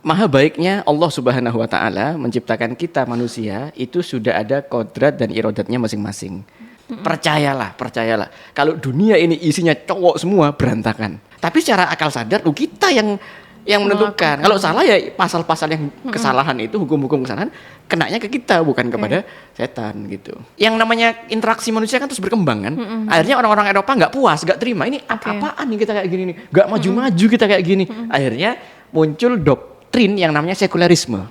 Maha baiknya Allah Subhanahu wa Ta'ala menciptakan kita manusia itu sudah ada kodrat dan irodatnya masing-masing. Percayalah. Kalau dunia ini isinya cowok semua berantakan. Tapi secara akal sadar kita yang menentukan. Kalau salah ya pasal-pasal yang kesalahan itu, hukum-hukum kesalahan kenanya ke kita bukan kepada setan gitu. Yang namanya interaksi manusia kan terus berkembang kan. Akhirnya orang-orang Eropa nggak puas, nggak terima ini apaan nih kita kayak gini nih, nggak maju-maju kita kayak gini. Akhirnya muncul doktrin yang namanya sekularisme.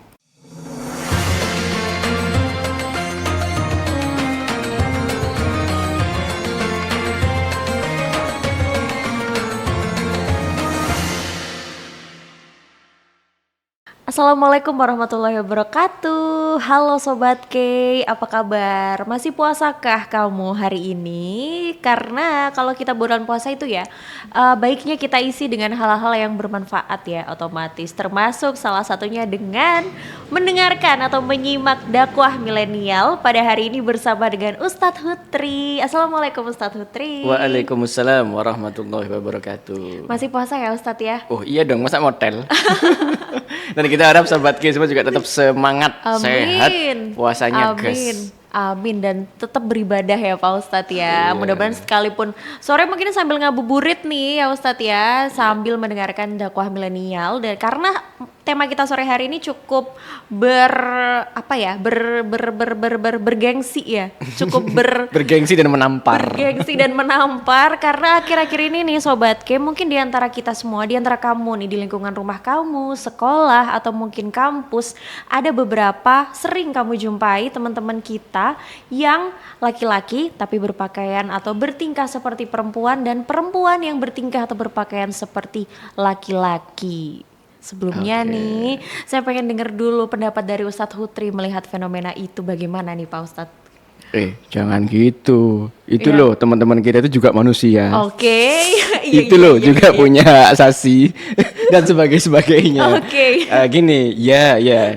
Assalamualaikum warahmatullahi wabarakatuh. Halo Sobat K, apa kabar? Masih puasakah kamu hari ini? Karena kalau kita bulan puasa itu ya baiknya kita isi dengan hal-hal yang bermanfaat ya otomatis. Termasuk salah satunya dengan mendengarkan atau menyimak dakwah milenial pada hari ini bersama dengan Ustadz Hutri. Assalamualaikum Ustadz Hutri. Waalaikumsalam warahmatullahi wabarakatuh. Masih puasa ya Ustadz ya? Oh iya dong, masa motel. Dan kita harap Sobat K semua juga tetap semangat, sehat puasanya guys. Amin, dan tetap beribadah ya Pak Ustadz ya. Mudah-mudahan sekalipun sore mungkin sambil ngabuburit nih ya Ustadz ya, sambil mendengarkan dakwah milenial. Dan karena tema kita sore hari ini cukup bergengsi ya, cukup bergengsi dan menampar. Bergengsi dan menampar karena akhir-akhir ini nih Sobat K, mungkin di antara kita semua, di antara kamu nih di lingkungan rumah kamu, sekolah atau mungkin kampus, ada beberapa sering kamu jumpai teman-teman kita yang laki-laki tapi berpakaian atau bertingkah seperti perempuan, dan perempuan yang bertingkah atau berpakaian seperti laki-laki. Sebelumnya nih, saya pengen dengar dulu pendapat dari Ustadz Hutri melihat fenomena itu bagaimana nih Pak Ustadz? Jangan gitu. Itu loh teman-teman kita itu juga manusia. Oke. Itu loh juga punya asasi dan sebagainya. Gini,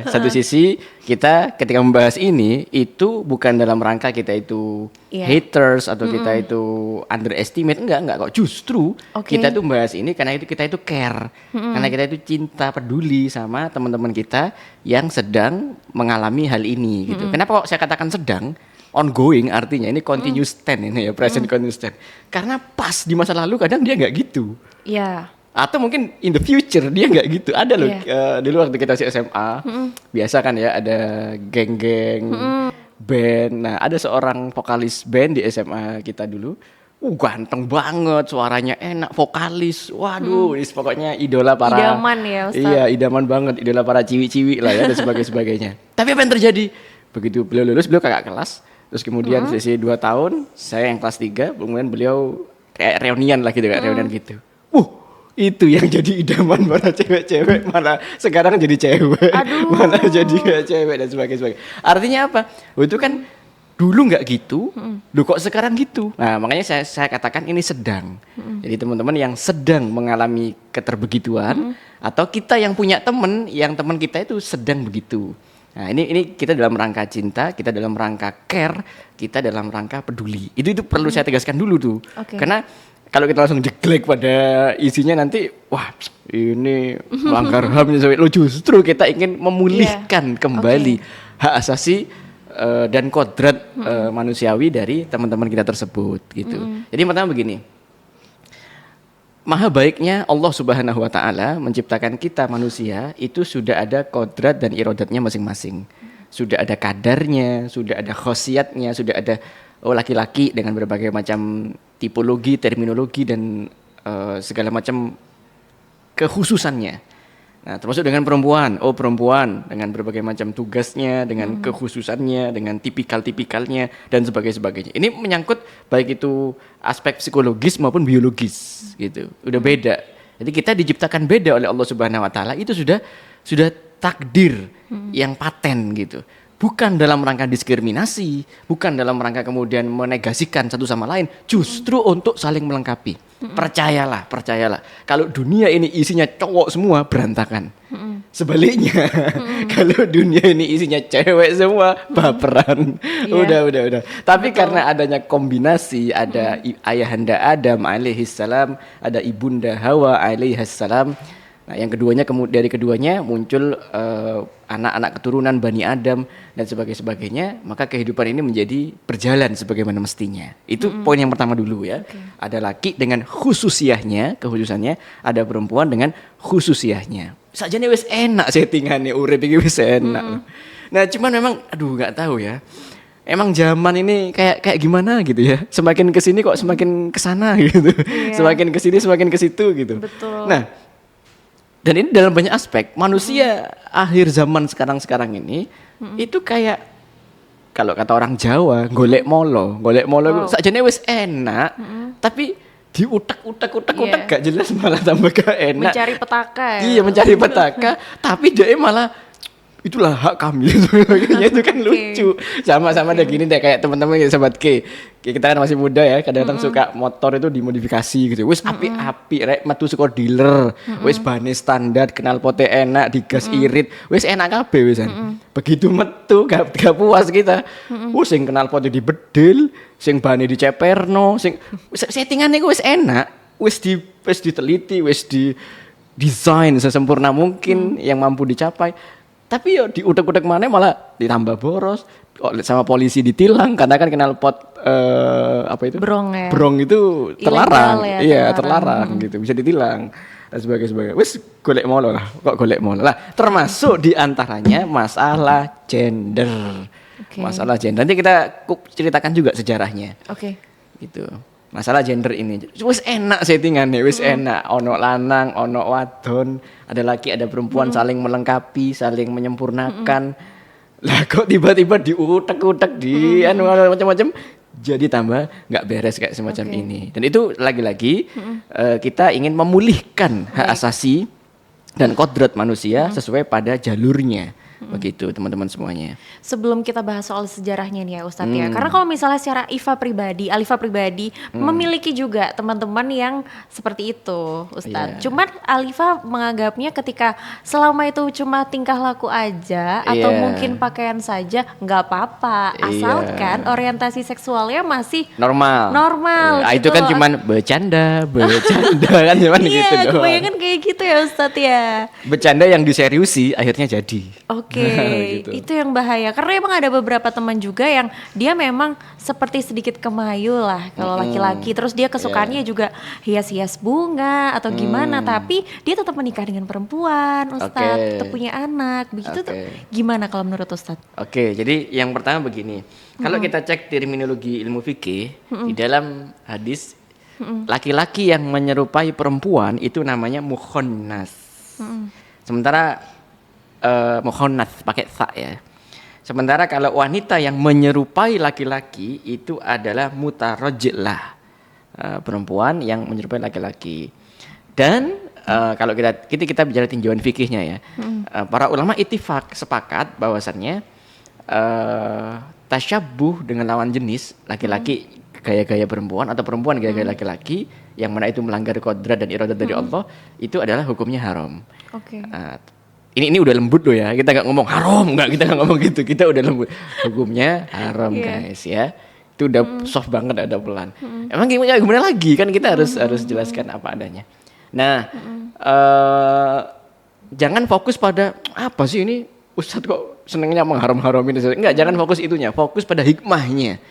satu sisi kita ketika membahas ini itu bukan dalam rangka kita itu haters atau kita itu underestimate, enggak kok. Justru kita tuh membahas ini karena kita itu care. Karena kita itu cinta, peduli sama teman-teman kita yang sedang mengalami hal ini gitu. Kenapa kok saya katakan sedang? Ongoing artinya ini continuous tense ini ya, present continuous tense. Karena pas di masa lalu kadang dia nggak gitu. Iya. Atau mungkin in the future dia nggak gitu. Ada loh dulu waktu kita masih SMA, biasa kan ya ada geng-geng band. Nah ada seorang vokalis band di SMA kita dulu. Ganteng banget, suaranya enak, vokalis. Waduh, pokoknya idola para. Idaman ya Ustaz. Iya, idaman banget, idola para ciwi-ciwi lah ya dan sebagainya. Tapi apa yang terjadi? Begitu beliau lulus, beliau kakak kelas. Terus kemudian sesi 2 tahun, saya yang kelas 3, kemudian beliau kayak reunian lah gitu, kayak reunian gitu. Itu yang jadi idaman para cewek-cewek, malah sekarang jadi cewek. Malah jadi kayak cewek dan sebagainya. Artinya apa? Itu kan dulu nggak gitu, kok sekarang gitu. Nah makanya saya katakan ini sedang. Jadi teman-teman yang sedang mengalami keterbegituan, atau kita yang punya teman, yang teman kita itu sedang begitu. Nah ini kita dalam rangka cinta, kita dalam rangka care, kita dalam rangka peduli. Itu perlu saya tegaskan dulu tuh. Karena kalau kita langsung jeglek pada isinya nanti, wah ini melanggar HAM. Justru kita ingin memulihkan kembali hak asasi dan kodrat manusiawi dari teman-teman kita tersebut gitu. Jadi pertama begini. Maha baiknya Allah Subhanahu wa Ta'ala menciptakan kita manusia itu sudah ada kodrat dan irodatnya masing-masing. Sudah ada kadarnya, sudah ada khosiatnya, sudah ada laki-laki dengan berbagai macam tipologi, terminologi dan segala macam kekhususannya. Nah, termasuk dengan perempuan. Perempuan dengan berbagai macam tugasnya, dengan kekhususannya, dengan tipikal-tipikalnya dan sebagainya. Ini menyangkut baik itu aspek psikologis maupun biologis gitu. Udah beda. Jadi kita diciptakan beda oleh Allah Subhanahu wa Ta'ala, itu sudah takdir yang paten gitu. Bukan dalam rangka diskriminasi, bukan dalam rangka kemudian menegasikan satu sama lain, justru untuk saling melengkapi. Percayalah. Kalau dunia ini isinya cowok semua berantakan. Sebaliknya, kalau dunia ini isinya cewek semua baperan. Udah. Tapi karena adanya kombinasi, ada ayahanda Adam alaihissalam, ada ibunda Hawa alaihissalam, Nah, yang keduanya dari keduanya muncul anak-anak keturunan Bani Adam dan sebagainya, maka kehidupan ini menjadi berjalan sebagaimana mestinya. Itu poin yang pertama dulu ya. Okay. Ada laki dengan khususiahnya, kehususannya, ada perempuan dengan khususiahnya. Sajane wis enak settingannya, urip iki wis enak. Nah, cuman memang aduh nggak tahu ya. Emang zaman ini kayak gimana gitu ya. Semakin kesini kok semakin kesana gitu. Iya. Semakin kesini semakin ke situ gitu. Betul. Nah, dan ini dalam banyak aspek. Manusia akhir zaman sekarang ini itu kayak kalau kata orang Jawa, golek molo sakjane wis enak, tapi diutak-utak gak jelas malah tambah gak enak. Mencari petaka ya. Iya, mencari petaka, tapi dia malah itulah hak kami. Itu kan lucu. Sama-sama ada gini deh kayak teman-teman ya sahabat K. Kita kan masih muda ya, kadang-kadang suka motor itu dimodifikasi gitu. Wis api-api rek metu saka dealer. Wis bane standar, knalpote enak, digas irit. Wis enak kabeh wisan. Begitu metu gak puas kita. Sing knalpote dibedil, sing bane diceperno, sing settingane wis enak. Wis diteliti, wis di desain sesempurna mungkin yang mampu dicapai. Tapi ya diutek-utek mana malah ditambah boros, sama polisi ditilang karena kan knalpot apa itu? Brong ya. Brong itu terlarang. Ya, iya, terlarang gitu, bisa ditilang dan sebagainya. Wis golek molo lah, kok golek molo lah. Termasuk diantaranya masalah gender. Okay. Masalah gender. Nanti kita ceritakan juga sejarahnya. Oke. Gitu. Masalah gender ini wis enak settingannya, wis enak, ono lanang, ono wadon, ada laki, ada perempuan saling melengkapi, saling menyempurnakan. Lah kok tiba-tiba diutek-utek di macam-macam jadi tambah nggak beres kayak semacam ini. Dan itu lagi-lagi kita ingin memulihkan hak asasi dan kodrat manusia sesuai pada jalurnya. Begitu teman-teman semuanya. Sebelum kita bahas soal sejarahnya nih ya Ustadz ya, karena kalau misalnya secara Alifa pribadi memiliki juga teman-teman yang seperti itu Ustadz. Cuman Alifa menganggapnya ketika selama itu cuma tingkah laku aja atau mungkin pakaian saja nggak apa-apa, asalkan orientasi seksualnya masih normal. Gitu. Itu kan cuman bercanda kan cuman gitu doang. Iya, kebanyakan kayak gitu ya Ustadz ya. Bercanda yang diseriusi akhirnya jadi. Oke, gitu. Itu yang bahaya karena emang ada beberapa teman juga yang dia memang seperti sedikit kemayu lah kalau laki-laki, terus dia kesukaannya juga hias-hias bunga atau gimana, tapi dia tetap menikah dengan perempuan, Ustadz, tetap punya anak, begitu tuh gimana kalau menurut Ustadz? Oke, jadi yang pertama begini, kalau kita cek terminologi ilmu fikih di dalam hadis, laki-laki yang menyerupai perempuan itu namanya mukhonnas, sementara mukhonnas pakai sa ya. Sementara kalau wanita yang menyerupai laki-laki itu adalah mutarajjilah, perempuan yang menyerupai laki-laki. Dan kalau kita bicara tinjauan fikihnya ya, para ulama ittifaq sepakat bahwasannya tasyabbuh dengan lawan jenis, laki-laki gaya-gaya perempuan atau perempuan gaya-gaya laki-laki yang mana itu melanggar kodrat dan iradat dari Allah, itu adalah hukumnya haram. Oke. Ini udah lembut loh ya, kita nggak ngomong haram, kita nggak ngomong gitu, kita udah lembut, hukumnya haram guys ya, itu udah soft banget, ada pelan. Emang gimana lagi kan kita harus jelaskan apa adanya. Nah, jangan fokus pada apa sih ini Ustadz kok senengnya mengharam-haramin, enggak, jangan fokus itunya, fokus pada hikmahnya,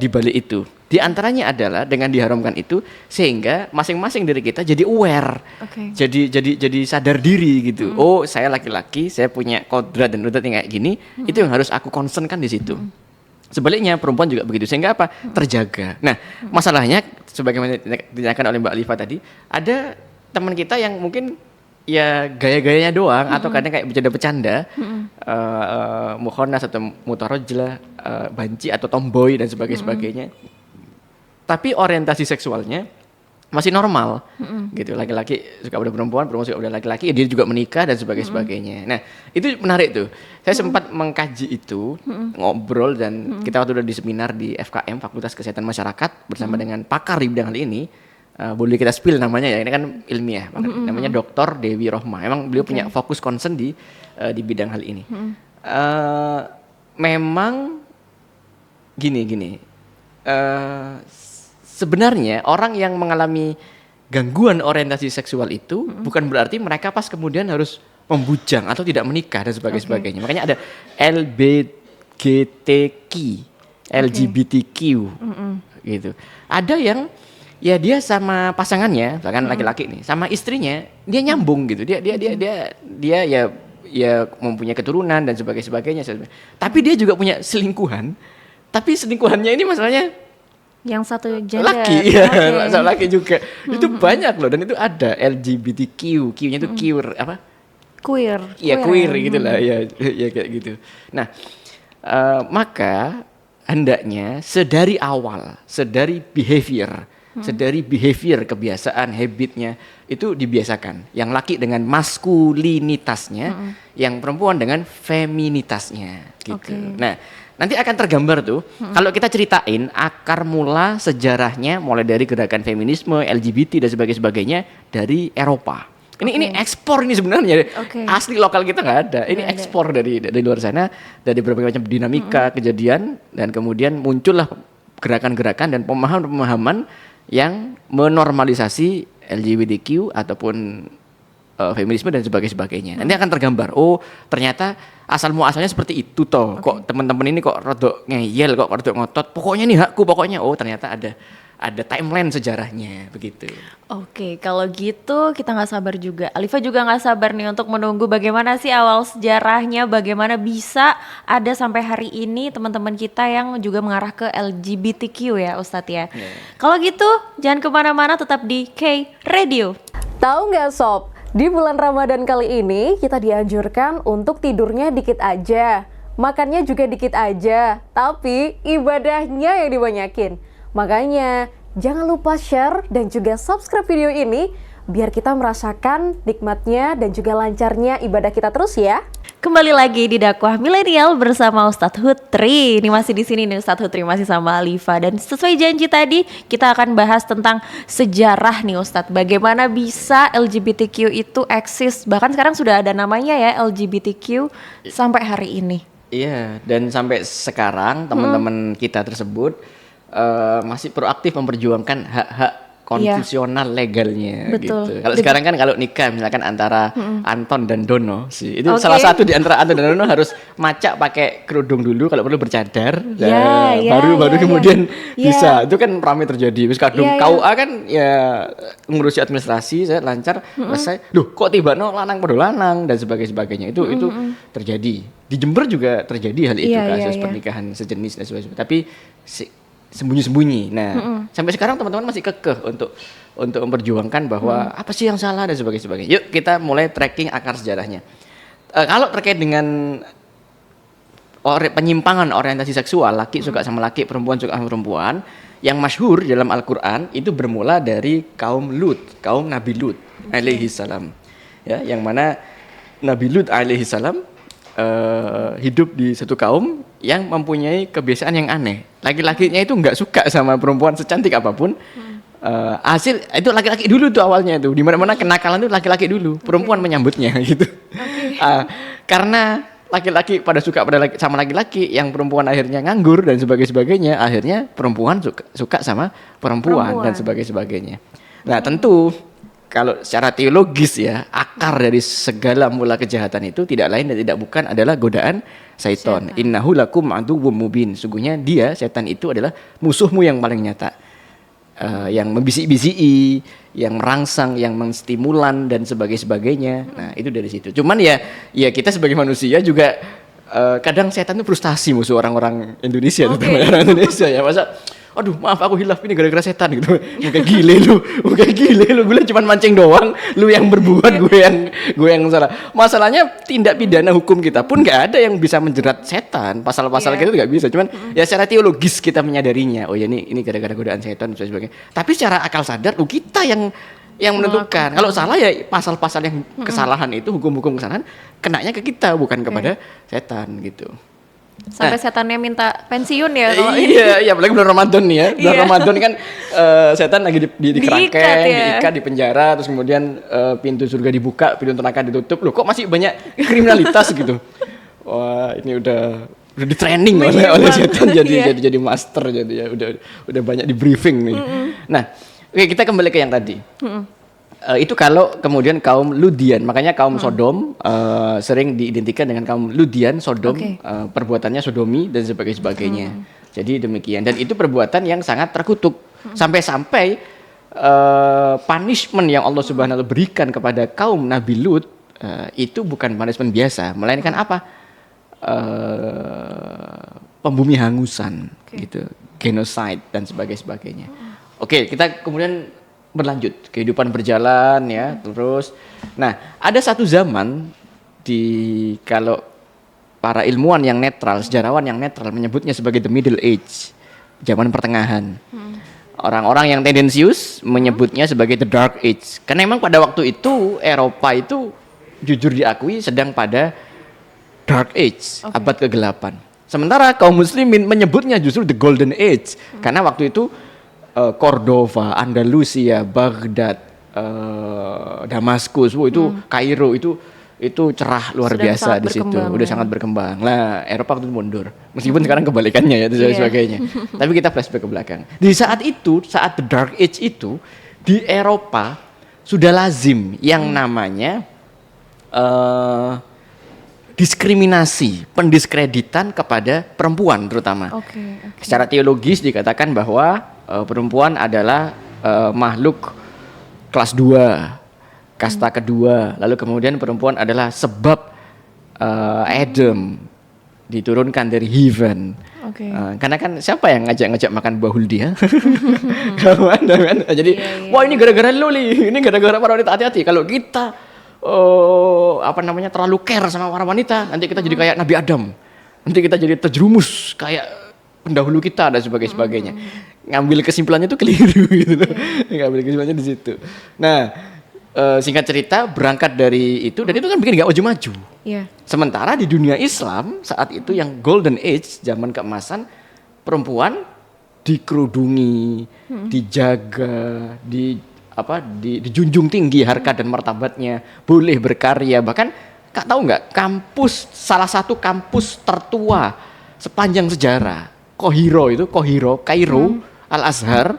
di balik itu. Di antaranya adalah dengan diharamkan itu sehingga masing-masing dari kita jadi aware, jadi sadar diri gitu. Oh, saya laki-laki, saya punya kodrat dan udah kayak gini, itu yang harus aku concernkan di situ. Sebaliknya perempuan juga begitu, sehingga apa? Terjaga. Nah, masalahnya sebagaimana ditanyakan oleh Mbak Alifa tadi, ada teman kita yang mungkin ya gaya-gayanya doang atau kadang kayak bercanda-bercanda, mukhonnas atau mutarajjilah, banci atau tomboy dan sebagainya. Tapi orientasi seksualnya masih normal, gitu. Laki-laki suka udah perempuan suka udah laki-laki, dia juga menikah dan sebagainya. Nah, itu menarik tuh. Saya sempat mengkaji itu, ngobrol dan kita waktu udah di seminar di FKM Fakultas Kesehatan Masyarakat bersama dengan pakar di bidang hal ini. Boleh kita spill namanya ya, ini kan ilmiah, namanya Dr. Dewi Rohmah. Emang beliau punya fokus concern di bidang hal ini. Memang gini. Sebenarnya orang yang mengalami gangguan orientasi seksual itu bukan berarti mereka pas kemudian harus membujang atau tidak menikah dan sebagainya. Makanya ada LGBTQ gitu. Ada yang ya dia sama pasangannya, bahkan laki-laki nih, sama istrinya dia nyambung gitu. Dia ya mempunyai keturunan dan sebagainya. Tapi dia juga punya selingkuhan. Tapi selingkuhannya ini masalahnya yang satu gender. Laki, ya, masalah laki juga. Itu banyak loh, dan itu ada LGBTQ, Q-nya itu apa? Queer. Iya, queer gitu lah, ya kayak gitu. Nah, maka hendaknya sedari awal, sedari behavior, kebiasaan, habitnya itu dibiasakan. Yang laki dengan maskulinitasnya, yang perempuan dengan feminitasnya, gitu. Okay. Nah, nanti akan tergambar tuh, kalau kita ceritain akar mula sejarahnya mulai dari gerakan feminisme, LGBT dan sebagainya dari Eropa. Ini ekspor ini sebenarnya, asli lokal kita nggak ada. Ini ekspor dari luar sana, dari berbagai macam dinamika kejadian, dan kemudian muncullah gerakan-gerakan dan pemahaman yang menormalisasi LGBTQ ataupun feminisme dan sebagainya. Nanti akan tergambar, oh ternyata asal muasalnya seperti itu toh. Kok teman-teman ini kok rodok ngeyel, kok rodok ngotot. Pokoknya nih hakku, pokoknya. Oh ternyata ada timeline sejarahnya begitu. Oke, kalau gitu kita nggak sabar juga. Alifa juga nggak sabar nih untuk menunggu bagaimana sih awal sejarahnya, bagaimana bisa ada sampai hari ini teman-teman kita yang juga mengarah ke LGBTQ ya Ustadz ya. Kalau gitu jangan kemana-mana, tetap di K Radio. Tahu nggak sob? Di bulan Ramadan kali ini kita dianjurkan untuk tidurnya dikit aja, makannya juga dikit aja, tapi ibadahnya yang dibanyakin. Makanya jangan lupa share dan juga subscribe video ini biar kita merasakan nikmatnya dan juga lancarnya ibadah kita terus ya. Kembali lagi di Dakwah Milenial bersama Ustadz Hutri. Ini masih di sini nih Ustadz Hutri, masih sama Alifa, dan sesuai janji tadi kita akan bahas tentang sejarah nih Ustadz. Bagaimana bisa LGBTQ itu eksis, bahkan sekarang sudah ada namanya ya LGBTQ sampai hari ini. Iya, dan sampai sekarang teman-teman kita tersebut masih proaktif memperjuangkan hak-hak konstitusional legalnya. Betul. Gitu. Kalau sekarang kan kalau nikah misalkan antara Anton dan Dono sih, itu salah satu di antara Anton dan Dono harus macak pakai kerudung dulu, kalau perlu bercadar, baru kemudian bisa. Itu kan ramai terjadi. Terus kadung KUA kan ya ngurusi administrasi, saya lancar, selesai. Loh, kok tiba-tiba lanang pada lanang dan sebagainya. Itu terjadi. Di Jember juga terjadi hal itu, kasus pernikahan sejenis dan sebagainya. Tapi sembunyi-sembunyi. Nah, sampai sekarang teman-teman masih kekeh untuk memperjuangkan bahwa apa sih yang salah dan sebagainya. Yuk kita mulai tracking akar sejarahnya. Kalau terkait dengan penyimpangan orientasi seksual, laki suka sama laki, perempuan suka sama perempuan, yang masyhur dalam Al-Qur'an itu bermula dari kaum Nabi Lut alaihi salam. Ya, yang mana Nabi Lut alaihi salam hidup di satu kaum yang mempunyai kebiasaan yang aneh. Laki-lakinya itu nggak suka sama perempuan secantik apapun. Hasil itu laki-laki dulu tuh awalnya tuh. Di mana-mana kenakalan itu laki-laki dulu. Perempuan menyambutnya gitu. Karena laki-laki pada suka sama laki-laki, yang perempuan akhirnya nganggur dan sebagainya. Akhirnya perempuan suka sama perempuan dan sebagainya. Nah tentu kalau secara teologis ya, akar dari segala mula kejahatan itu tidak lain dan tidak bukan adalah godaan syaitan. Innahu lakum aduwwum mubin. Sungguhnya dia, setan itu adalah musuhmu yang paling nyata. Yang membisik-bisiki, yang merangsang, yang menstimulan dan sebagainya. Nah, itu dari situ. Cuman ya kita sebagai manusia juga kadang setan itu frustasi musuh orang-orang Indonesia, terutama orang Indonesia ya. Masa aduh maaf aku hilaf ini gara-gara setan gitu. Muka gile lu, gue cuma mancing doang, lu yang berbuat, gue yang salah. Masalahnya tindak pidana hukum kita pun nggak ada yang bisa menjerat setan, pasal-pasal kita nggak bisa. Cuman ya secara teologis kita menyadarinya, oh ya ini gara-gara godaan setan dan sebagainya. Tapi secara akal sadar, kita yang menentukan. Kalau salah ya pasal-pasal yang kesalahan itu, hukum-hukum kesalahan kenanya ke kita, bukan kepada setan gitu. Sampai setannya minta pensiun ya kalau iya, apalagi bulan Ramadan nih ya. Bulan Ramadan kan setan lagi di kerangkeng, diikat di penjara, terus kemudian pintu surga dibuka, pintu neraka ditutup. Loh, kok masih banyak kriminalitas gitu. Wah, ini udah di training oleh setan jadi master, jadi ya udah banyak di briefing nih. Nah, Oke, kita kembali ke yang tadi. Itu kalau kemudian kaum Ludian, makanya kaum Sodom sering diidentikan dengan kaum Ludian, Sodom, Oke. perbuatannya sodomi dan sebagainya. Jadi demikian, dan itu perbuatan yang sangat terkutuk sampai-sampai punishment yang Allah Subhanahu wa Ta'ala berikan kepada kaum Nabi Lut itu bukan punishment biasa, melainkan apa? Pembumi hangusan, gitu, genocide dan sebagainya. Oke, kita kemudian berlanjut, kehidupan berjalan ya, terus. Nah, ada satu zaman kalau para ilmuwan yang netral, sejarawan yang netral menyebutnya sebagai the Middle Age, zaman pertengahan. Orang-orang yang tendensius menyebutnya sebagai the Dark Age, karena memang pada waktu itu Eropa itu jujur diakui sedang pada Dark Age, abad ke-8. Sementara kaum muslimin menyebutnya justru the Golden Age, karena waktu itu Cordova, Andalusia, Baghdad, Damaskus, itu Kairo itu cerah luar Sudah biasa sangat di situ, berkembang, udah ya. sangat berkembang. Nah, Eropa itu mundur, meskipun sekarang kebalikannya ya, dan sebagainya. Tapi kita flashback ke belakang. Di saat itu, saat the Dark Age itu, di Eropa sudah lazim yang namanya diskriminasi, pendiskreditan kepada perempuan terutama. Oke. Secara teologis dikatakan bahwa perempuan adalah makhluk kelas 2, kasta kedua. Lalu kemudian perempuan adalah sebab Adam diturunkan dari heaven. Oke. Karena kan siapa yang ngajak makan buah huldi ya? Kamu Anda kan? Jadi Iya. wah ini gara-gara lu nih, ini gara-gara para wanita, hati-hati. Kalau kita terlalu care sama para wanita, nanti kita jadi kayak Nabi Adam. Nanti kita jadi terjerumus kayak pendahulu kita dan sebagainya. Ngambil kesimpulannya itu keliru gitu loh. Ngambil kesimpulannya di situ. Nah, singkat cerita berangkat dari itu, dan itu kan bikin nggak maju-maju. Iya. Sementara di dunia Islam saat itu yang Golden Age, zaman keemasan, perempuan dikerudungi, dijaga, dijunjung tinggi harkat dan martabatnya, boleh berkarya. Bahkan Kak tahu nggak, salah satu kampus tertua sepanjang sejarah, Kairo, Al-Azhar,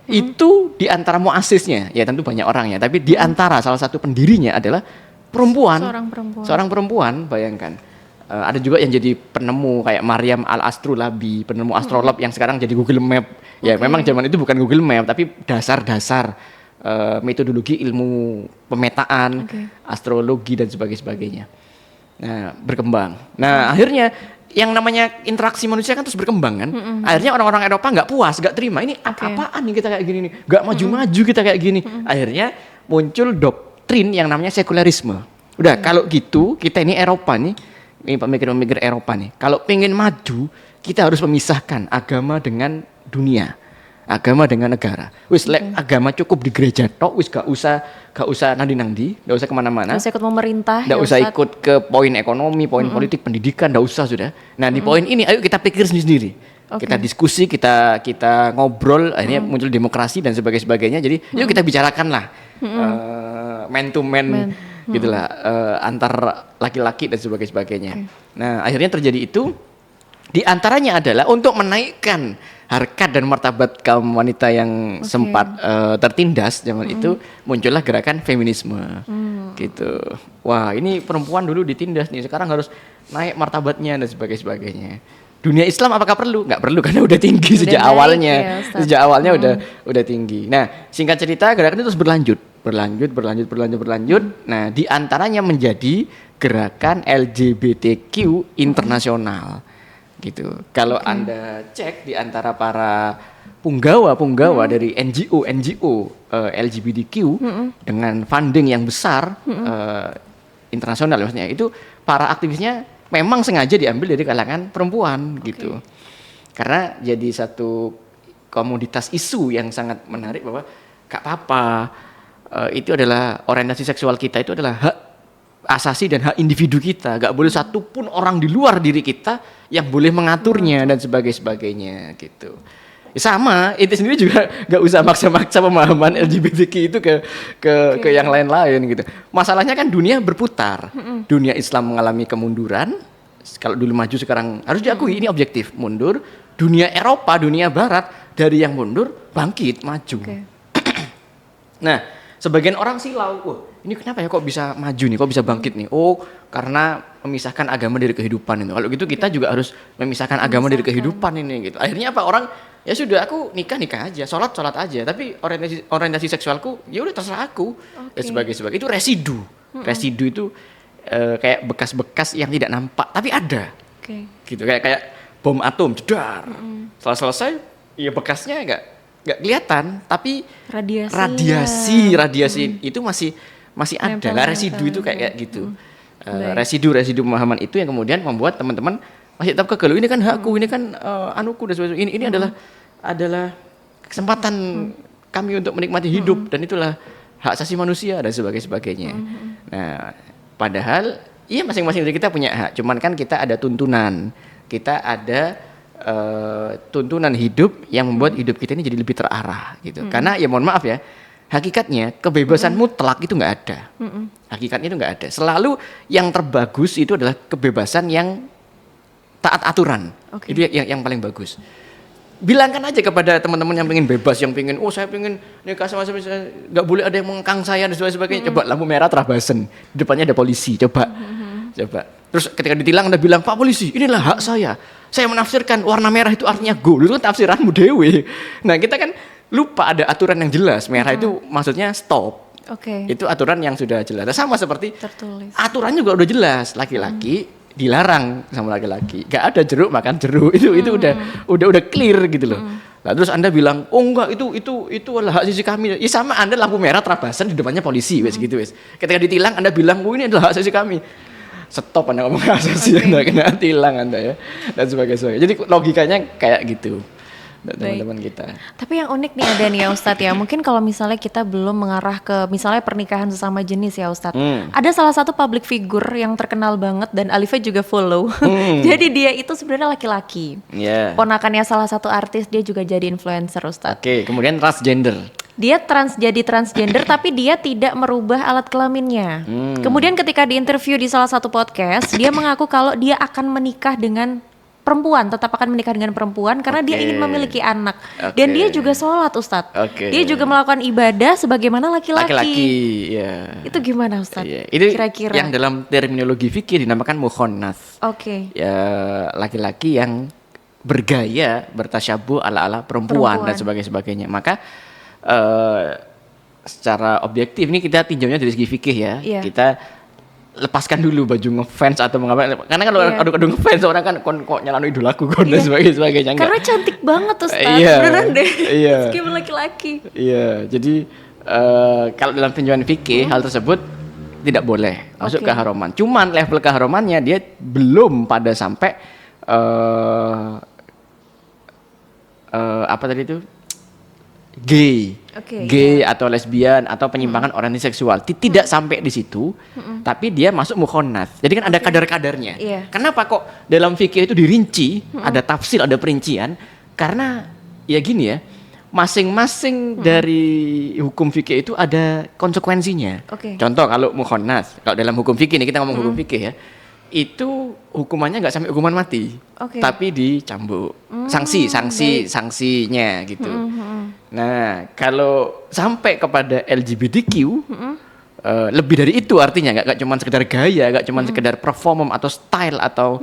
itu di antara muasisnya, ya tentu banyak orangnya, tapi di antara salah satu pendirinya adalah perempuan. Seorang perempuan, bayangkan. Ada juga yang jadi penemu kayak Maryam Al-Astrolabi, penemu astrolab yang sekarang jadi Google Map. Ya memang zaman itu bukan Google Map, tapi dasar-dasar metodologi ilmu pemetaan, astrologi dan sebagainya. Nah, berkembang. Nah, akhirnya yang namanya interaksi manusia kan terus berkembang kan. Akhirnya orang-orang Eropa nggak puas, nggak terima. Ini apaan nih kita kayak gini nih? Nggak maju-maju kita kayak gini. Akhirnya muncul doktrin yang namanya sekularisme. Udah, kalau gitu kita ini Eropa nih, ini pemikir-pemikir Eropa nih. Kalau pengen maju, kita harus memisahkan agama dengan dunia, agama dengan negara. Wis agama cukup di gereja tok, wis gak usah nandi-nandi, gak usah kemana-mana. Gak usah ikut pemerintah. Gak usah ikut ke poin ekonomi, poin politik, pendidikan, gak usah sudah. Nah di poin ini, ayo kita pikir sendiri-sendiri. Kita diskusi, kita ngobrol, akhirnya muncul demokrasi dan sebagainya. Jadi yuk kita bicarakan lah, man to man, gitulah, antar laki-laki dan sebagainya. Nah akhirnya terjadi itu. Di antaranya adalah untuk menaikkan harkat dan martabat kaum wanita yang sempat tertindas zaman itu, muncullah gerakan feminisme, gitu. Wah ini perempuan dulu ditindas nih, sekarang harus naik martabatnya dan sebagainya. Dunia Islam apakah perlu? Nggak perlu karena udah tinggi sejak awalnya, udah tinggi. Nah singkat cerita gerakan itu terus berlanjut. Nah di antaranya menjadi gerakan LGBTQ internasional. Gitu. Kalau Anda cek di antara para punggawa dari NGO LGBTQ dengan funding yang besar internasional maksudnya, itu para aktivisnya memang sengaja diambil dari kalangan perempuan gitu. Karena jadi satu komoditas isu yang sangat menarik bahwa gak apa-apa, itu adalah orientasi seksual kita, itu adalah hak asasi dan hak individu kita, gak boleh satupun orang di luar diri kita yang boleh mengaturnya dan sebagainya gitu. Sama, itu sendiri juga gak usah maksa-maksa pemahaman LGBTQ itu ke yang lain-lain gitu. Masalahnya kan dunia berputar, dunia Islam mengalami kemunduran. Kalau dulu maju sekarang harus diakui ini objektif mundur. Dunia Eropa, dunia Barat dari yang mundur bangkit maju. Nah, sebagian orang silau, wah ini kenapa ya kok bisa maju nih, kok bisa bangkit nih? Oh, karena memisahkan agama dari kehidupan itu. Kalau gitu kita juga harus memisahkan agama dari kehidupan ini gitu. Akhirnya apa, orang ya sudah, aku nikah aja, sholat aja, tapi orientasi seksualku ya udah terserah aku. Ya sebagai itu residu. Residu itu kayak bekas-bekas yang tidak nampak tapi ada. Gitu kayak bom atom jedar. Setelah selesai ya bekasnya enggak kelihatan, tapi radiasi itu masih ada. Lah residu itu kayak gitu. Residu pemahaman itu yang kemudian membuat teman-teman masih tetap kekeh, ini kan hakku, ini kan anuku dan sebagainya. Ini adalah kesempatan kami untuk menikmati hidup dan itulah hak asasi manusia dan sebagainya. Nah, padahal iya masing-masing dari kita punya hak, cuman kan kita ada tuntunan. Kita ada tuntunan hidup yang membuat hidup kita ini jadi lebih terarah gitu. Karena ya mohon maaf ya, hakikatnya kebebasan mutlak itu nggak ada. Hakikatnya itu nggak ada. Selalu yang terbagus itu adalah kebebasan yang taat aturan. Itu yang paling bagus. Bilangkan aja kepada teman-teman yang pengen bebas, yang pengen, oh saya pengen nikah sama saya, nggak boleh ada yang mengekang saya dan sebagainya. Coba lampu merah Trabasen, di depannya ada polisi, coba. Terus ketika ditilang Anda bilang, Pak polisi, inilah hak saya menafsirkan warna merah itu artinya go. Itu kan tafsiranmu dewe. Nah kita kan lupa ada aturan yang jelas. Merah itu maksudnya stop. Itu aturan yang sudah jelas. Sama seperti tertulis. Aturan juga udah jelas, laki-laki dilarang sama laki-laki, gak ada jeruk makan jeruk, itu udah clear gitu loh. Nah, terus Anda bilang, oh enggak, itu adalah hak sisi kami. Ya sama, Anda lampu merah Trabasen di depannya polisi, wes gitu wes. Ketika ditilang Anda bilang, oh ini adalah hak sisi kami. Stop Anda ngomong hak asasi, Anda kena tilang Anda ya, dan sebagainya. Jadi logikanya kayak gitu. Teman-teman kita. Tapi yang unik nih ada nih ya Ustadz ya, mungkin kalau misalnya kita belum mengarah ke misalnya pernikahan sesama jenis ya Ustadz, ada salah satu public figure yang terkenal banget dan Alifah juga follow. Jadi dia itu sebenarnya laki-laki. Ponakannya salah satu artis, dia juga jadi influencer Ustadz. Kemudian transgender. Dia jadi transgender tapi dia tidak merubah alat kelaminnya. Kemudian ketika diinterview di salah satu podcast, dia mengaku kalau dia akan menikah dengan perempuan, tetap akan menikah dengan perempuan karena dia ingin memiliki anak. Dan dia juga sholat Ustadz. Dia juga melakukan ibadah sebagaimana laki-laki. Itu gimana Ustadz? Itu kira-kira yang dalam terminologi fikih dinamakan mukhonnas. Ya, laki-laki yang bergaya bertasyabuh ala-ala perempuan dan sebagainya. Maka secara objektif ini kita tinjaunya dari segi fikih ya. Kita lepaskan dulu baju ngefans atau mengapa, karena kalau adu ngefans orang kan kok nyalano idolaku dan sebagainya. Karena cantik banget Ustaz, beneran deh. Meskipun laki-laki. Jadi kalau dalam tinjauan fikih hal tersebut tidak boleh masuk keharaman. Cuman level keharamannya dia belum pada sampai apa tadi itu? Gay atau lesbian atau penyimpangan orientasi seksual, tidak sampai di situ, tapi dia masuk mukhonnas. Jadi kan ada kadar-kadarnya. Kenapa kok dalam fikih itu dirinci, ada tafsir, ada perincian? Karena ya gini ya, masing-masing dari hukum fikih itu ada konsekuensinya. Contoh kalau mukhonnas, kalau dalam hukum fikih ini kita ngomong hukum fikih ya, itu hukumannya nggak sampai hukuman mati, tapi dicambuk, sanksinya gitu. Nah kalau sampai kepada LGBTQ, lebih dari itu artinya nggak cuma sekedar gaya, nggak cuma sekedar perform atau style atau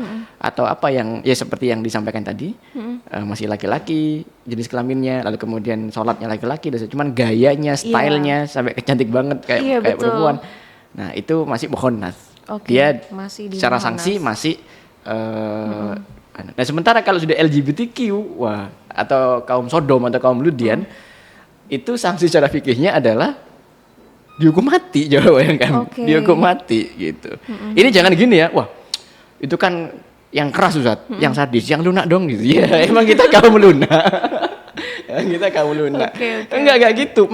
apa yang ya seperti yang disampaikan tadi, masih laki-laki jenis kelaminnya, lalu kemudian sholatnya laki-laki, cuman gayanya, stylenya sampai cantik banget kayak perempuan. Nah itu masih mukhonnas. Dia masih secara sanksi masih nah sementara kalau sudah LGBTQ atau kaum Sodom atau kaum Ludian, itu sanksi secara fikihnya adalah dihukum mati. Coba bayangkan, dihukum mati gitu. Ini jangan gini ya, itu kan yang keras Ustaz, yang sadis, yang lunak dong gitu. Ya emang kita kaum lunak. Enggak gitu.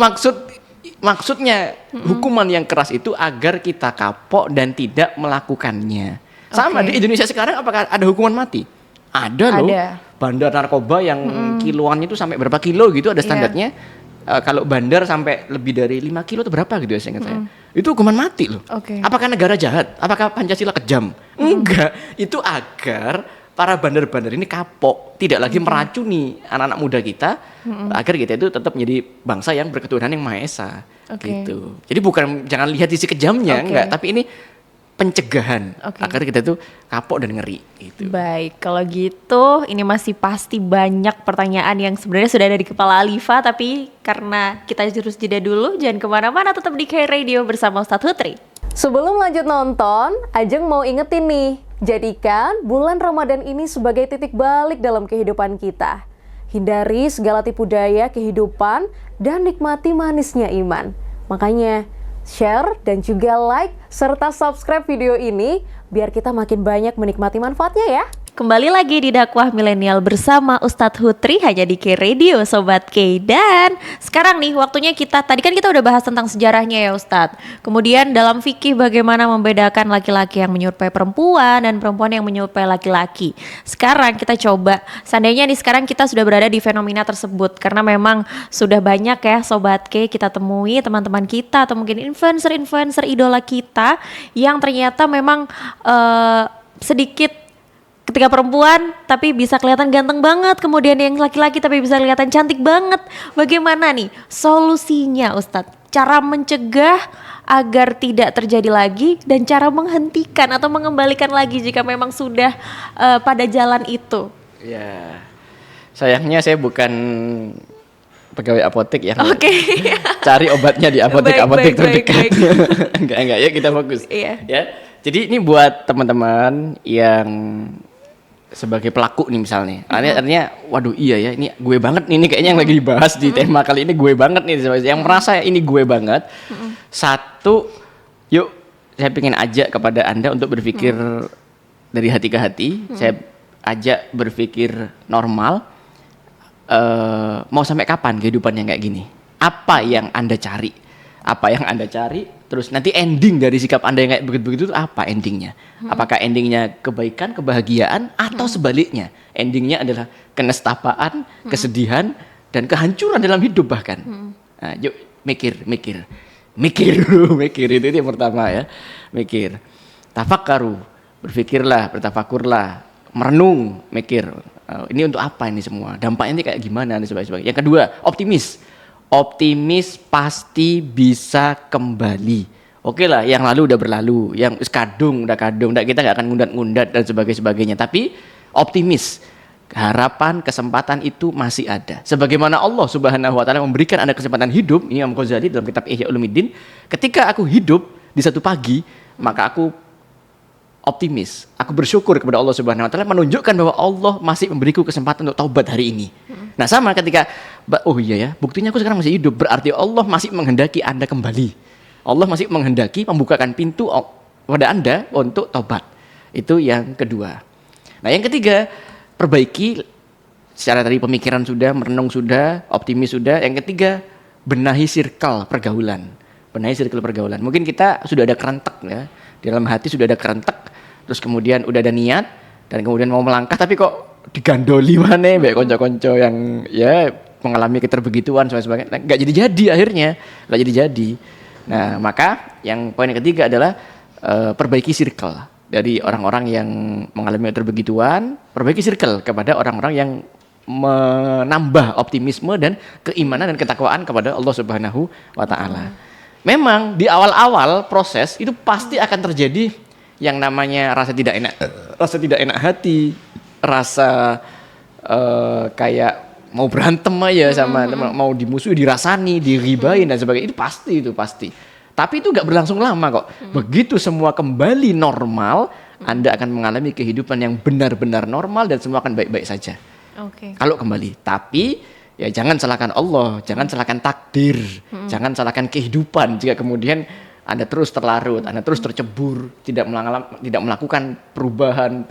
Maksudnya hukuman yang keras itu agar kita kapok dan tidak melakukannya. Sama di Indonesia sekarang apakah ada hukuman mati? Ada loh. Bandar narkoba yang kiloannya itu sampai berapa kilo gitu ada standarnya. Kalau bandar sampai lebih dari 5 kilo itu berapa gitu ya saya ingat saya. Itu hukuman mati loh. Apakah negara jahat? Apakah Pancasila kejam? Enggak. Itu agar para bandar-bandar ini kapok, tidak lagi meracuni anak-anak muda kita, agar kita itu tetap menjadi bangsa yang berketuhanan yang Maha Esa. Oke. Gitu. Jadi bukan jangan lihat sisi kejamnya, Oke. enggak, tapi ini pencegahan Oke. agar kita tuh kapok dan ngeri gitu. Baik, kalau gitu ini masih pasti banyak pertanyaan yang sebenarnya sudah ada di kepala Alifa, tapi karena kita harus jeda dulu, jangan kemana-mana, tetap di K Radio bersama Ustadz Hutri. Sebelum lanjut nonton, Ajeng mau ingetin nih, jadikan bulan Ramadan ini sebagai titik balik dalam kehidupan kita. Hindari segala tipu daya kehidupan dan nikmati manisnya iman. Makanya, share dan juga like serta subscribe video ini biar kita makin banyak menikmati manfaatnya ya. Kembali lagi di Dakwah Milenial bersama Ustadz Hutri hanya di K Radio Sobat K. Dan sekarang nih waktunya tadi kan kita udah bahas tentang sejarahnya ya Ustadz. Kemudian dalam fikih bagaimana membedakan laki-laki yang menyerupai perempuan dan perempuan yang menyerupai laki-laki. Sekarang kita coba, seandainya nih sekarang kita sudah berada di fenomena tersebut, karena memang sudah banyak ya Sobat K kita temui teman-teman kita atau mungkin influencer-influencer idola kita yang ternyata memang sedikit ketika perempuan tapi bisa kelihatan ganteng banget, kemudian yang laki-laki tapi bisa kelihatan cantik banget. Bagaimana nih solusinya Ustadz? Cara mencegah agar tidak terjadi lagi dan cara menghentikan atau mengembalikan lagi jika memang sudah pada jalan itu. Ya, sayangnya saya bukan pegawai apotek yang Oke. cari obatnya di apotek-apotek terdekat. Enggak, ya kita fokus. Iya. Ya, jadi ini buat teman-teman yang sebagai pelaku nih misalnya, artinya, waduh iya ya, ini gue banget nih, ini kayaknya yang lagi dibahas di tema kali ini gue banget nih, yang merasa ini gue banget. Satu, yuk saya pengen ajak kepada Anda untuk berpikir dari hati ke hati. Saya ajak berpikir normal. Mau sampai kapan kehidupan yang kayak gini? Apa yang Anda cari? Apa yang Anda cari? Terus nanti ending dari sikap Anda yang kayak begitu-begitu itu apa endingnya? Apakah endingnya kebaikan, kebahagiaan, atau sebaliknya? Endingnya adalah kenestapaan, kesedihan, dan kehancuran dalam hidup bahkan. Nah, yuk mikir itu yang pertama ya. Mikir. Tafakkaru, berpikirlah, bertafakurlah, merenung, mikir. Ini untuk apa ini semua? Dampaknya ini kayak gimana dan sebagainya. Yang kedua, optimis pasti bisa kembali. Oke lah, yang lalu udah berlalu, yang kadung, kita nggak akan ngundat-ngundat dan sebagainya. Tapi optimis, harapan, kesempatan itu masih ada. Sebagaimana Allah Subhanahu Wa Taala memberikan Anda kesempatan hidup, ini Imam Ghazali dalam kitab Ihya Ulumuddin, ketika aku hidup di satu pagi, maka aku optimis, aku bersyukur kepada Allah Subhanahu Wa Taala menunjukkan bahwa Allah masih memberiku kesempatan untuk taubat hari ini. Nah sama ketika, oh iya ya, buktinya aku sekarang masih hidup, berarti Allah masih menghendaki Anda kembali. Allah masih menghendaki membukakan pintu pada Anda untuk taubat. Itu yang kedua. Nah yang ketiga, perbaiki secara tadi pemikiran sudah, merenung sudah, optimis sudah. Yang ketiga, benahi circle pergaulan. Mungkin kita sudah ada kerentek ya, di dalam hati sudah ada kerentek, terus kemudian udah ada niat, dan kemudian mau melangkah tapi kok digandoli mana baik konco-konco yang ya mengalami keterbegituan sebagainya, nggak jadi akhirnya, nggak jadi. Nah maka yang poin ketiga adalah perbaiki circle dari orang-orang yang mengalami keterbegituan, perbaiki circle kepada orang-orang yang menambah optimisme dan keimanan dan ketakwaan kepada Allah Subhanahu Wa Taala. Memang di awal-awal proses itu pasti akan terjadi yang namanya rasa tidak enak hati, rasa kayak mau berantem aja sama teman, mau dimusuhi, dirasani, diribain dan sebagainya. Itu pasti. Tapi itu nggak berlangsung lama kok. Begitu semua kembali normal, Anda akan mengalami kehidupan yang benar-benar normal dan semua akan baik-baik saja. Oke. Kalau kembali, tapi ya jangan salahkan Allah, jangan salahkan takdir, jangan salahkan kehidupan jika kemudian Anda terus terlarut, Anda terus tercebur, tidak melakukan perubahan,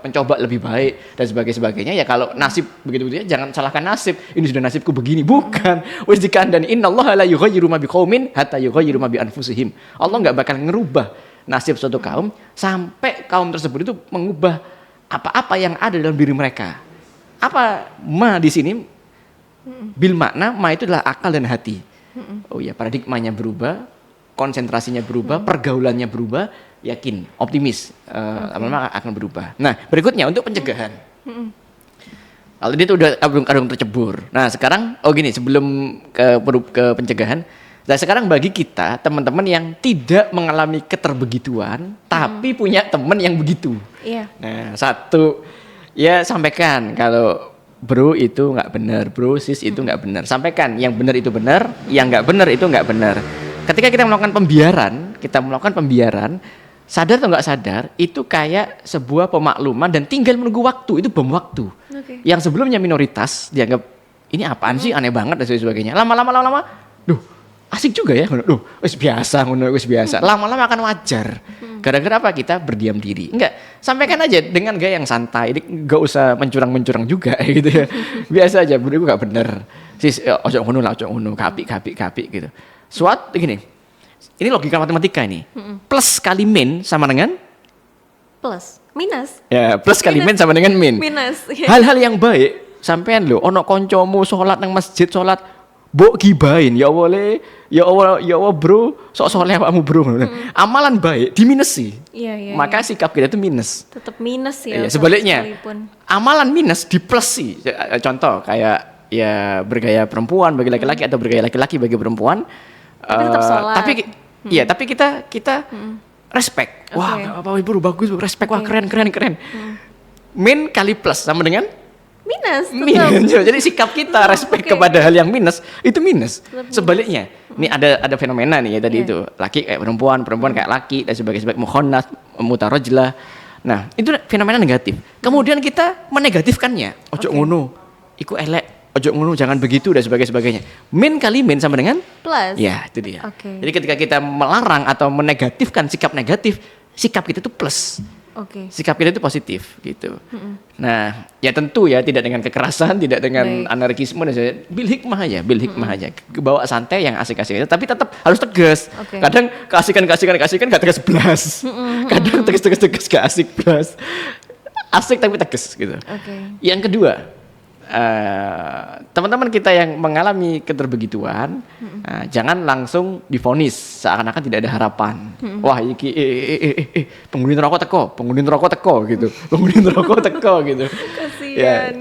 mencoba lebih baik dan sebagainya. Ya kalau nasib begitu jangan salahkan nasib. Ini sudah nasibku begini, bukan. Wis dikandani innallaha la yughayyiru ma biqaumin hatta yughayyiru ma bi anfusihim. Allah enggak bakal ngerubah nasib suatu kaum sampai kaum tersebut itu mengubah apa-apa yang ada dalam diri mereka. Apa ma di sini? Bil makna ma itu adalah akal dan hati. Oh ya, paradigmanya berubah, konsentrasinya berubah, pergaulannya berubah, yakin, optimis, lama-lama akan berubah. Nah, berikutnya untuk pencegahan. Kalau dia itu udah kadung tercebur. Nah, sekarang, sebelum ke pencegahan, Nah sekarang bagi kita teman-teman yang tidak mengalami keterbegituan tapi punya teman yang begitu. Iya. Nah satu, ya sampaikan kalau bro itu nggak benar, bro sis itu nggak benar. Sampaikan yang benar itu benar, yang nggak benar itu nggak benar. Ketika kita melakukan pembiaran, sadar atau nggak sadar, itu kayak sebuah pemakluman dan tinggal menunggu waktu, itu bom waktu. Oke. Yang sebelumnya minoritas dianggap ini apaan sih, aneh banget dan sebagainya. Lama-lama, duh asik juga ya, duh wis biasa, wis biasa. Lama-lama akan wajar. Gara-gara apa? Kita berdiam diri. Enggak, sampaikan aja dengan gaya yang santai. Ini nggak usah mencurang-mencurang juga gitu ya. Biasa aja, bro itu nggak bener. Sis, ojo ngono lah, ojo ngono, kapi gitu. Suat gini. Ini logika matematika ini. Plus kali min sama dengan Plus, minus. ya, plus kali min sama dengan min. Minus. Hal-hal yang baik sampean lho, ono koncomu salat nang masjid, salat mbok gibain, ya Allah, ya Allah bro, sok soleh awakmu bro. Amalan baik diminesi. Iya. Maka sikap kita itu minus. Tetap minus Iya, ya. sebaliknya. sekalipun. Amalan minus diplesi. Contoh kayak ya bergaya perempuan bagi laki-laki atau bergaya laki-laki bagi perempuan. Tapi tetap sholat. Tapi kita respect. Wah, Oke. apa bro bagus, respect. Wah, Oke. keren. Min kali plus sama dengan Minus. Tetap. minus. Jadi sikap kita respect Oke. kepada hal yang minus itu minus. Tetap minus. Sebaliknya, ini ada fenomena nih ya tadi Iya. itu, laki kayak perempuan kayak laki dan sebagainya, mukhonnas, mutarajlah. Nah, itu fenomena negatif. Kemudian kita menegatifkannya. Ojo Oke. ngono, iku elek, ojo ngono, jangan begitu dan sebagainya. Min kali min sama dengan Plus. ya, itu dia. Oke. Jadi ketika kita melarang atau menegatifkan sikap negatif, sikap kita itu plus. Oke. Sikap kita itu positif gitu. Nah, ya tentu ya tidak dengan kekerasan, tidak dengan Baik. anarkisme dan sebagainya. Bil hikmah aja. Bawa santai yang asik-asik aja, tapi tetap harus tegas. Oke. Kadang keasikan gak tegas belas. Kadang tegas gak asik belas. Asik tapi tegas gitu. Oke. Yang kedua, teman-teman kita yang mengalami keterbegituan, jangan langsung divonis seakan-akan tidak ada harapan. Wah, iki penghuni neraka teko gitu. Penghuni neraka teko gitu. Kasihan.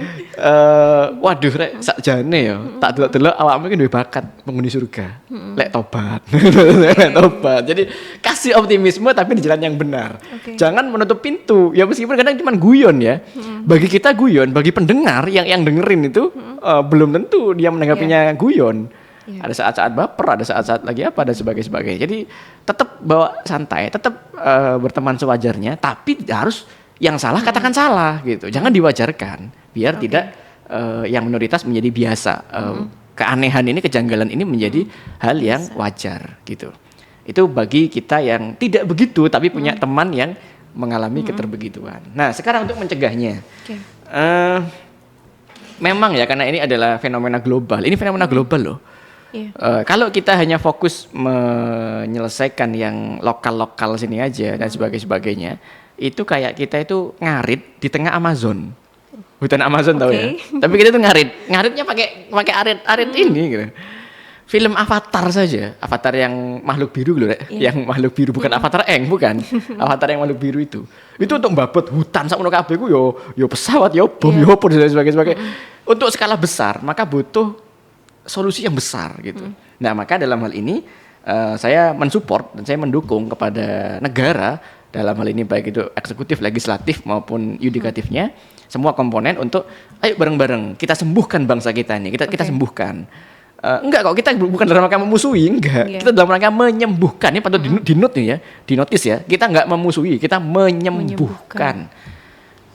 Waduh rek sakjane ya. Tak delok-delok awakmu iki duwe bakat penghuni surga. Lek tobat. Lek tobat. Jadi kasih optimisme tapi di jalan yang benar. Oke. Jangan menutup pintu. Ya meskipun kadang cuma guyon ya. Bagi kita guyon, bagi pendengar yang dengerin itu belum tentu dia menanggapinya guyon. Iya. Ada saat-saat baper, ada saat-saat lagi apa dan sebagainya. Jadi tetap bawa santai, tetap berteman sewajarnya, tapi harus yang salah katakan salah gitu. Jangan diwajarkan biar tidak yang minoritas menjadi biasa. Keanehan ini, kejanggalan ini menjadi hal yang wajar gitu. Itu bagi kita yang tidak begitu tapi punya teman yang mengalami keterbegituan. Nah, sekarang untuk mencegahnya. Oke. Memang ya karena ini adalah fenomena global. Ini fenomena global loh. Iya. Kalau kita hanya fokus menyelesaikan yang lokal-lokal sini aja dan sebagainya, itu kayak kita itu ngarit di tengah Amazon. Hutan Amazon tahu ya. Oke. Tapi kita tuh ngaritnya pakai arit ini gitu. Film Avatar saja, Avatar yang makhluk biru loh, Rek. Iya. Yang makhluk biru bukan Avatar bukan. Avatar yang makhluk biru itu. Itu untuk mbabot hutan sakmono kabeh ku yo pesawat, yo bom, Iya. yo apa dan sebagainya. Untuk skala besar, maka butuh solusi yang besar gitu. Nah, maka dalam hal ini saya mensupport dan saya mendukung kepada negara dalam hal ini baik itu eksekutif, legislatif maupun yudikatifnya, semua komponen untuk ayo bareng-bareng kita sembuhkan bangsa kita ini. Kita Oke. sembuhkan. Enggak kok, kita bukan dalam rangka memusuhi, enggak. Iya. Kita dalam rangka menyembuhkan. Ini patut di-note nih ya, di-notice ya. Kita enggak memusuhi, kita menyembuhkan.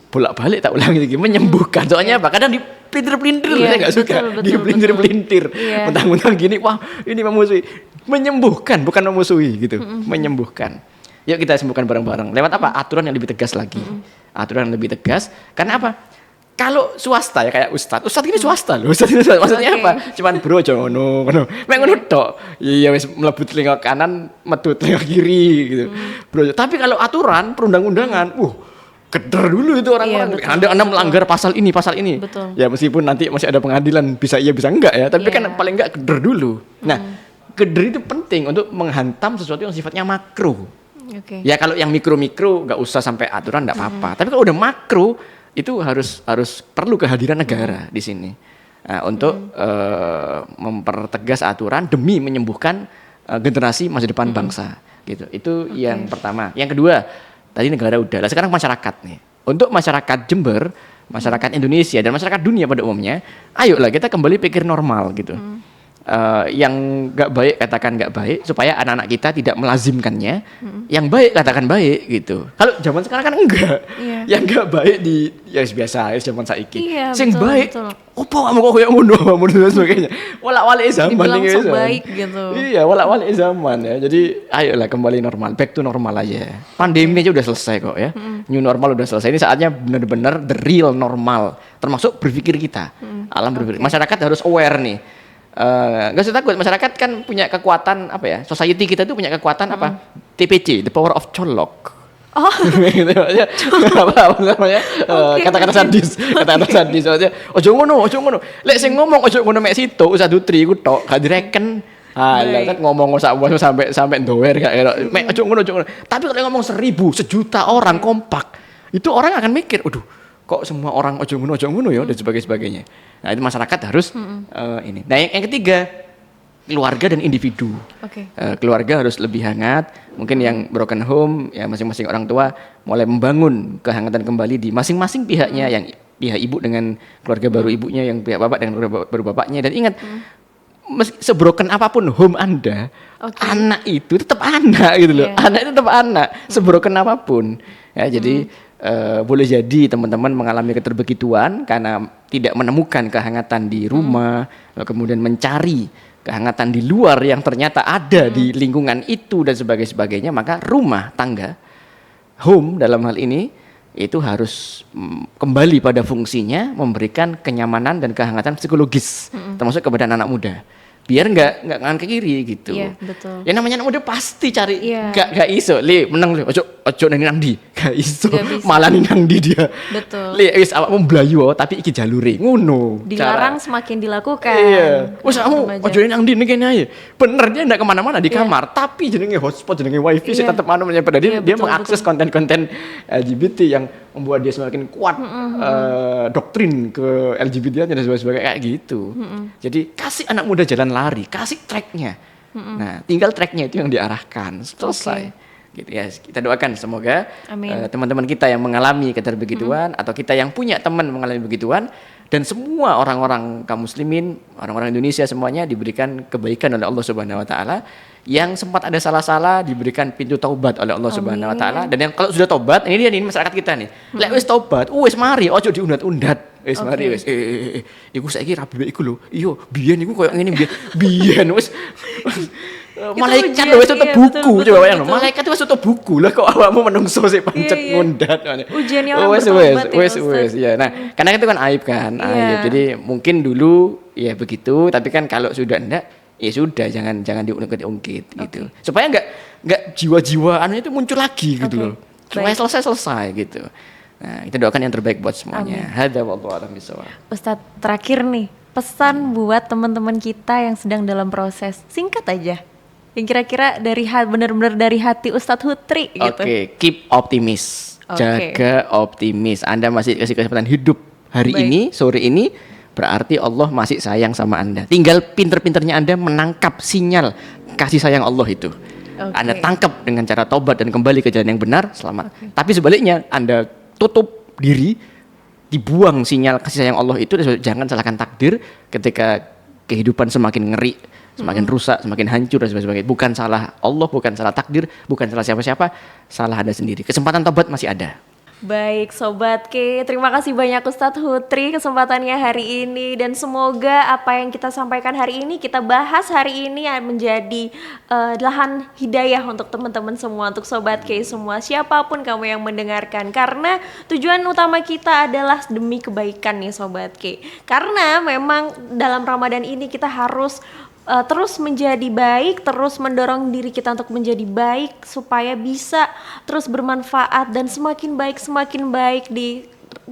Bolak-balik tak ulang lagi, menyembuhkan. Soalnya apa? Kadang dipelintir-pelintir, Iya, saya enggak suka. betul, Dipelintir-pelintir. Iya. Mentang-mentang gini, wah ini memusuhi. Menyembuhkan, bukan memusuhi gitu. Menyembuhkan. Yuk kita sembuhkan bareng-bareng. Lewat apa? Aturan yang lebih tegas lagi. Aturan yang lebih tegas. Karena apa? Kalau swasta ya kayak ustadz ini swasta loh. Ustadz ini swasta. Maksudnya Oke. apa? Cuman bro aja ngono. Mek ngono tok. Iya wis mlebu telinga kanan, metu telinga kiri gitu. Bro. Tapi kalau aturan perundang-undangan, keder dulu itu orang-orang. Iya, betul. Anda melanggar pasal ini. Betul. Ya meskipun nanti masih ada pengadilan, bisa iya bisa enggak ya. Tapi kan Iya. paling enggak keder dulu. Nah, keder itu penting untuk menghantam sesuatu yang sifatnya makro. Oke. Ya kalau yang mikro-mikro nggak usah sampai aturan nggak apa-apa. Tapi kalau udah makro itu harus perlu kehadiran negara di sini untuk mempertegas aturan demi menyembuhkan generasi masa depan bangsa gitu. Itu yang pertama. Yang kedua, tadi negara udah. Lah sekarang masyarakat nih. Untuk masyarakat Jember, masyarakat Indonesia dan masyarakat dunia pada umumnya, ayolah kita kembali pikir normal gitu. Yang nggak baik katakan nggak baik supaya anak-anak kita tidak melazimkannya. Yang baik katakan baik gitu. Kalau zaman sekarang kan enggak. Iya. Yang nggak baik di ya biasa ya zaman saiki. Iya, Sing betul, baik betul. opo kamu kok kayak ngono dan sebagainya. Walak-walik zaman Dibilang ini, sok zaman. baik gitu. Iya, walak-walik zaman ya. Jadi ayolah kembali normal, back to normal aja. Pandemi aja udah selesai kok ya. New normal udah selesai. Ini saatnya benar-benar the real normal. Termasuk berpikir kita. Alam berpikir. Masyarakat harus aware nih. Gak usah takut, masyarakat kan punya kekuatan apa ya? Society kita tuh punya kekuatan apa? TPC, the power of colok. Oh, Gitu ya. Apa namanya? Kata-kata sadis, kata-kata sadis. Maksudnya, ojo ngono. Lek sing ngomong ojo ngono mek situ, usah dutri iku tok, gak direken. Lah kan ngomong sampai doer gak kira. Mek ojo ngono. Tapi kalau ngomong 1.000, 1.000.000 orang kompak, itu orang akan mikir, aduh, kok semua orang ojo ngono ya dan sebagainya. Nah, itu masyarakat harus ini. Nah, yang ketiga, keluarga dan individu. Oke. Keluarga harus lebih hangat. Mungkin yang broken home, ya masing-masing orang tua mulai membangun kehangatan kembali di masing-masing pihaknya. Yang pihak ibu dengan keluarga baru ibunya, yang pihak bapak dengan keluarga baru bapaknya. Dan ingat, sebroken apapun home Anda, anak itu tetap anak gitu loh. Yeah. Anak itu tetap anak, sebroken apapun. Ya, jadi boleh jadi teman-teman mengalami keterbegituan karena tidak menemukan kehangatan di rumah, lalu kemudian mencari kehangatan di luar yang ternyata ada di lingkungan itu dan sebagainya, maka rumah tangga, home dalam hal ini itu harus kembali pada fungsinya, memberikan kenyamanan dan kehangatan psikologis, termasuk kepada anak muda. Biar nggak ngan ke kiri gitu. Iya, betul. Ya namanya anak muda pasti cari, Iya. gak iso, menang ojo nang ndi, gak iso, Gak bisa. malah nang ndi dia. Betul. Wis awakmu mblayu tapi iki jalure ngono. Dilarang cara. semakin dilakukan. Iya. Wis kamu Remaja. ojo nang ndi kene ae. Bener dia ndak kemana-mana di kamar, tapi jenenge hotspot, jenenge wifi sih Iya. tetap pada dia, Iya, dia betul, mengakses konten-konten LGBT yang membuat dia semakin kuat doktrin ke LGBT dan sebagainya kayak gitu. Jadi kasih anak muda jalan lari, kasih tracknya. Nah, tinggal tracknya itu yang diarahkan. Selesai. Gitu ya. Kita doakan semoga Amin. teman-teman kita yang mengalami keterbegituan atau kita yang punya teman mengalami begituan dan semua orang-orang kaum muslimin, orang-orang Indonesia semuanya diberikan kebaikan oleh Allah Subhanahu wa taala. Yang sempat ada salah-salah diberikan pintu taubat oleh Allah Subhanahu wa taala, dan yang kalau sudah taubat, ini masyarakat kita nih. Lek wis taubat, wis mari ojo diundat-undat. Wis mari wis iku saiki rabi iku lho. Iya, biyen iku koyo ngene biyen wis malaikat ujian, wis tutup iya, buku, betul, coba bayang betul. malaikat wis tutup buku lah kok awakmu menungso sik pancet Iya. ngundat. Ujiannya orang bertobat ya, Ustaz. Ya. Nah, karena itu kan aib kan, Iya. aib. Jadi mungkin dulu ya begitu, tapi kan kalau sudah enggak ya sudah jangan diungkit-ungkit gitu. Supaya enggak jiwa-jiwaan itu muncul lagi gitu loh. Supaya Baik. selesai gitu. Nah, kita doakan yang terbaik buat semuanya. Hadza wallahu a'lam bishawab. Ustadz, terakhir nih, pesan buat teman-teman kita yang sedang dalam proses. Singkat aja. Yang kira-kira benar-benar dari hati Ustadz Hutri gitu. Oke, keep optimis. Oke. Jaga optimis. Anda masih kasih kesempatan hidup hari Baik. ini, sore ini, berarti Allah masih sayang sama Anda. Tinggal pinter-pinternya Anda menangkap sinyal kasih sayang Allah itu. Oke. Anda tangkap dengan cara tobat dan kembali ke jalan yang benar, selamat. Tapi sebaliknya, Anda tutup diri, dibuang sinyal kasih sayang Allah itu, jangan salahkan takdir ketika kehidupan semakin ngeri, semakin rusak, semakin hancur dan sebagainya. Bukan salah Allah, bukan salah takdir, bukan salah siapa-siapa, salah Anda sendiri. Kesempatan tobat masih ada. Baik Sobat K, terima kasih banyak Ustadz Hutri kesempatannya hari ini. Dan semoga apa yang kita sampaikan hari ini, kita bahas hari ini menjadi lahan hidayah untuk teman-teman semua, untuk Sobat K semua, siapapun kamu yang mendengarkan. Karena tujuan utama kita adalah demi kebaikan nih Sobat K. Karena memang dalam Ramadan ini kita harus terus menjadi baik, terus mendorong diri kita untuk menjadi baik supaya bisa terus bermanfaat dan semakin baik di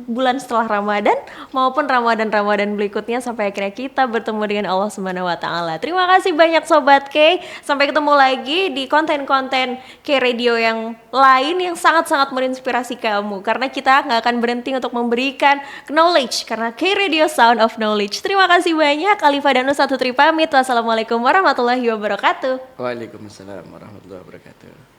bulan setelah Ramadan maupun Ramadan berikutnya sampai akhirnya kita bertemu dengan Allah Subhanahu wa taala. Terima kasih banyak Sobat K. Sampai ketemu lagi di konten-konten K Radio yang lain yang sangat-sangat menginspirasi kamu, karena kita nggak akan berhenti untuk memberikan knowledge, karena K Radio Sound of Knowledge. Terima kasih banyak. Alifa dan Ustadz Putri pamit. Wassalamualaikum warahmatullahi wabarakatuh. Waalaikumsalam warahmatullahi wabarakatuh.